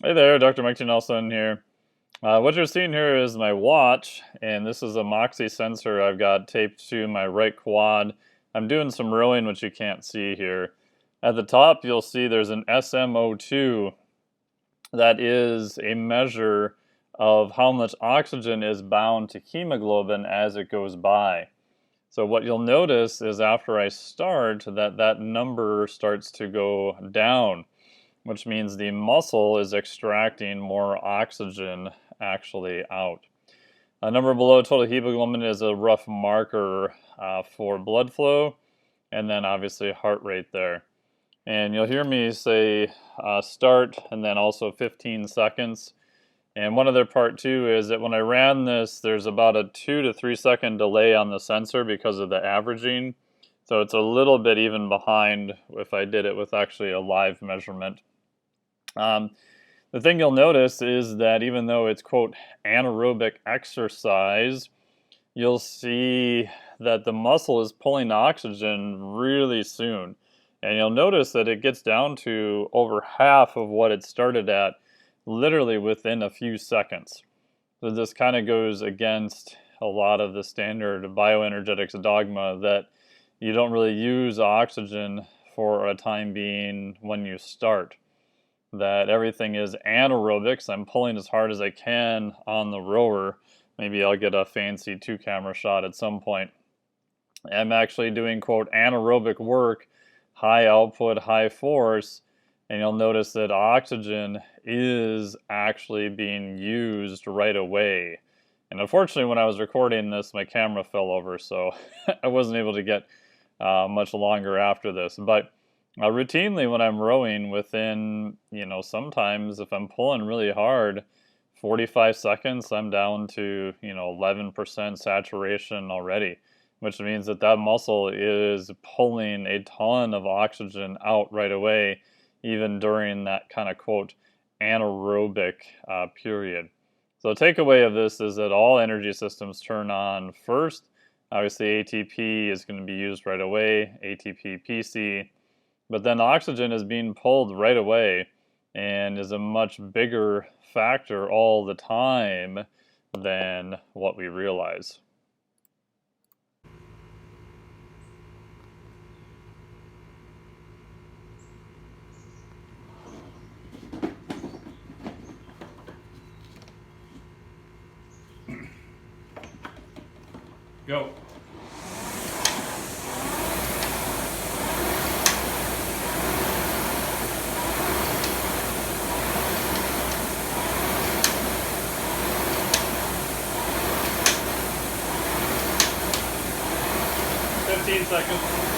Hey there, Dr. Mike Nelson here. What you're seeing here is my watch, and this is a MOXY sensor I've got taped to my right quad. I'm doing some rowing, which you can't see here. At the top, you'll see there's an SMO2 that is a measure of how much oxygen is bound to hemoglobin as it goes by. So what you'll notice is after I start, that number starts to go down, which means the muscle is extracting more oxygen actually out. A number below total hemoglobin is a rough marker for blood flow, and then obviously heart rate there. And you'll hear me say start and then also 15 seconds. And one other part too is that when I ran this, there's about a 2 to 3 second delay on the sensor because of the averaging. So it's a little bit even behind if I did it with actually a live measurement. The thing you'll notice is that even though it's, quote, anaerobic exercise, you'll see that the muscle is pulling oxygen really soon. And you'll notice that it gets down to over half of what it started at literally within a few seconds. So this kind of goes against a lot of the standard bioenergetics dogma that you don't really use oxygen for a time being when you start. That everything is anaerobic, so I'm pulling as hard as I can on the rower. Maybe I'll get a fancy 2-camera shot at some point. I'm actually doing, quote, anaerobic work, high output, high force, and you'll notice that oxygen is actually being used right away. And unfortunately, when I was recording this, my camera fell over, so I wasn't able to get much longer after this. But routinely when I'm rowing within, sometimes if I'm pulling really hard, 45 seconds, I'm down to, 11% saturation already, which means that muscle is pulling a ton of oxygen out right away, even during that kind of, quote, anaerobic period. So the takeaway of this is that all energy systems turn on first. Obviously, ATP is going to be used right away, ATP, PC. But then oxygen is being pulled right away and is a much bigger factor all the time than what we realize. Go. Seconds.